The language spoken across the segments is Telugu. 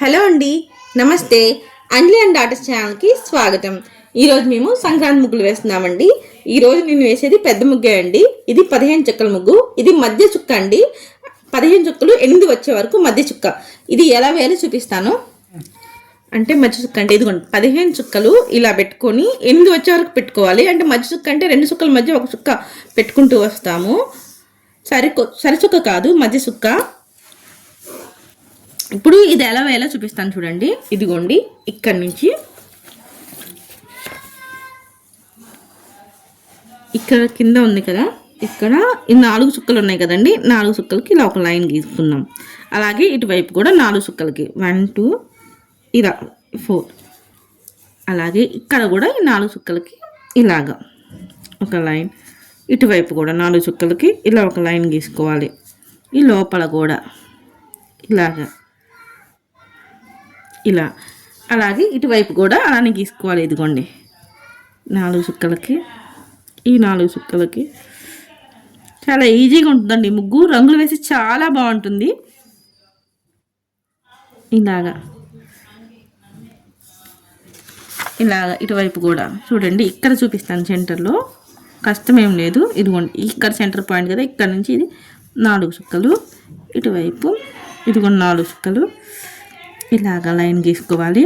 హలో అండి, నమస్తే. అంజలి అండ్ డాటర్స్ ఛానల్కి స్వాగతం. ఈరోజు మేము సంక్రాంతి ముగ్గులు వేస్తున్నామండి. ఈరోజు నేను వేసేది పెద్ద ముగ్గే అండి. ఇది 15 చుక్కల ముగ్గు. ఇది మధ్య చుక్క అండి. 15 చుక్కలు 8 వచ్చే వరకు మధ్య చుక్క. ఇది ఎలా వేయాలో చూపిస్తాను. అంటే మధ్య చుక్క అంటే ఇదిగోండి, 15 చుక్కలు ఇలా పెట్టుకొని 8 వచ్చే వరకు పెట్టుకోవాలి. అంటే మధ్య చుక్క అంటే 2 చుక్కల మధ్య ఒక చుక్క పెట్టుకుంటూ వస్తాము. సరి చుక్క కాదు, మధ్య చుక్క. ఇప్పుడు ఇది ఎలా వేయాలో చూపిస్తాను చూడండి. ఇదిగోండి, ఇక్కడ నుంచి ఇక్కడ కింద ఉంది కదా, ఇక్కడ ఈ 4 చుక్కలు ఉన్నాయి కదండి. 4 చుక్కలకి ఇలా ఒక లైన్ గీసుకుందాం. అలాగే ఇటువైపు కూడా 4 చుక్కలకి 1 2 ఇలా 4. అలాగే ఇక్కడ కూడా ఈ 4 చుక్కలకి ఇలాగా ఒక లైన్. ఇటువైపు కూడా 4 చుక్కలకి ఇలా ఒక లైన్ గీసుకోవాలి. ఈ లోపల కూడా ఇలాగా ఇలా. అలాగే ఇటువైపు కూడా అలానే గీసుకోవాలి. ఇదిగోండి, 4 చుక్కలకి ఈ 4 చుక్కలకి. చాలా ఈజీగా ఉంటుందండి ముగ్గు. రంగులు వేసి చాలా బాగుంటుంది. ఇలాగా ఇటువైపు కూడా చూడండి. ఇక్కడ చూపిస్తాను సెంటర్లో, కష్టమేం లేదు. ఇదిగోండి, ఇక్కడ సెంటర్ పాయింట్ కదా, ఇక్కడ నుంచి ఇది 4 చుక్కలు. ఇటువైపు ఇదిగోండి 4 చుక్కలు. ఇలాగ లైన్ గీసుకోవాలి.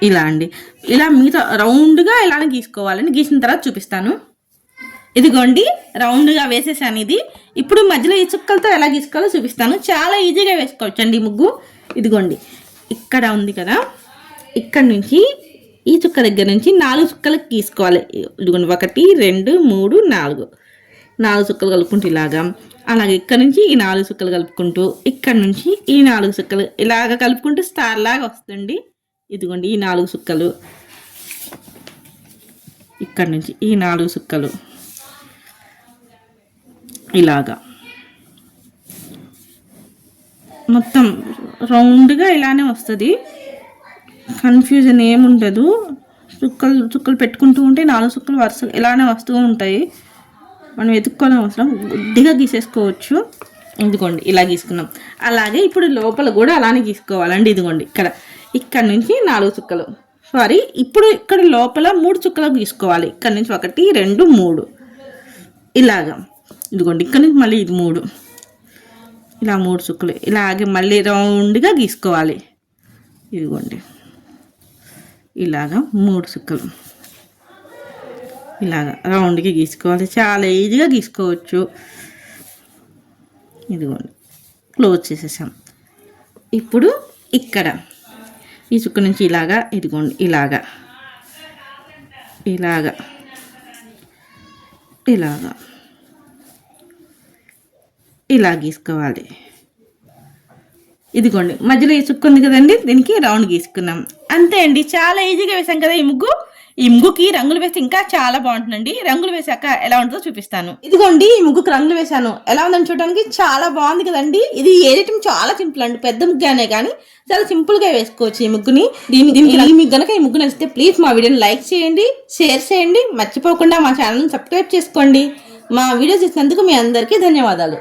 ఇలా అండి, ఇలా మిగతా రౌండ్గా ఇలానే గీసుకోవాలని గీసిన తర్వాత చూపిస్తాను. ఇదిగోండి, రౌండ్గా వేసేసాను ఇది. ఇప్పుడు మధ్యలో ఈ చుక్కలతో ఎలా గీసుకోవాలో చూపిస్తాను. చాలా ఈజీగా వేసుకోవచ్చు అండి ముగ్గు. ఇదిగోండి, ఇక్కడ ఉంది కదా, ఇక్కడ నుంచి ఈ చుక్క దగ్గర నుంచి 4 చుక్కలకు గీసుకోవాలి. ఇదిగోండి, 1 2 3 4 చుక్కలు కలుపుకుంటూ ఇలాగా. అలాగే ఇక్కడ నుంచి ఈ 4 చుక్కలు కలుపుకుంటూ ఇక్కడ నుంచి ఈ 4 చుక్కలు ఇలాగ కలుపుకుంటూ స్టార్ లాగా వస్తుంది. ఇదిగోండి, ఈ 4 చుక్కలు, ఇక్కడ నుంచి ఈ 4 చుక్కలు ఇలాగా మొత్తం రౌండ్గా ఇలానే వస్తుంది. కన్ఫ్యూజన్ ఏముండదు. చుక్కలు పెట్టుకుంటూ ఉంటే 4 చుక్కలు వరుస ఇలానే వస్తూ ఉంటాయి. మనం ఎత్తుక్కోవడం అవసరం, గుడ్డిగా గీసేసుకోవచ్చు. ఇదిగోండి, ఇలా గీసుకున్నాం. అలాగే ఇప్పుడు లోపల కూడా అలానే గీసుకోవాలండి. ఇదిగోండి, ఇక్కడ నుంచి 4 చుక్కలు, ఇప్పుడు ఇక్కడ లోపల 3 చుక్కలు గీసుకోవాలి. ఇక్కడ నుంచి 1 2 3 ఇలాగా. ఇదిగోండి, ఇక్కడ నుంచి మళ్ళీ ఇది 3, ఇలా 3 చుక్కలు. ఇలాగే మళ్ళీ రౌండ్గా గీసుకోవాలి. ఇదిగోండి, ఇలాగా 3 చుక్కలు ఇలాగా రౌండ్గా గీసుకోవాలి. చాలా ఈజీగా గీసుకోవచ్చు. ఇదిగోండి, క్లోజ్ చేసేసాం. ఇప్పుడు ఇక్కడ ఈ చుక్క నుంచి ఇలాగా, ఇదిగోండి ఇలాగా ఇలా గీసుకోవాలి. ఇదిగోండి, మధ్యలో ఈ చుక్క ఉంది కదండి, దీనికి రౌండ్ గీసుకున్నాం. అంతే అండి, చాలా ఈజీగా వేసాం కదా ఈ ముగ్గు. ఈ ముగ్గుకి రంగులు వేస్తే ఇంకా చాలా బాగుంటుందండి. రంగులు వేసాక ఎలా ఉంటుందో చూపిస్తాను. ఇదిగోండి, ఈ ముగ్గుకి రంగులు వేసాను. ఎలా ఉందని చూడడానికి చాలా బాగుంది కదండి. ఇది వేయటం చాలా సింపుల్ అండి. పెద్ద ముగ్గు అనే కానీ చాలా సింపుల్ గా వేసుకోవచ్చు ఈ ముగ్గుని. మీకు గనక ఈ ముగ్గు నచ్చితే ప్లీజ్ మా వీడియోని లైక్ చేయండి, షేర్ చేయండి. మర్చిపోకుండా మా ఛానల్ని సబ్స్క్రైబ్ చేసుకోండి. మా వీడియోస్ ఇచ్చినందుకు మీ అందరికీ ధన్యవాదాలు.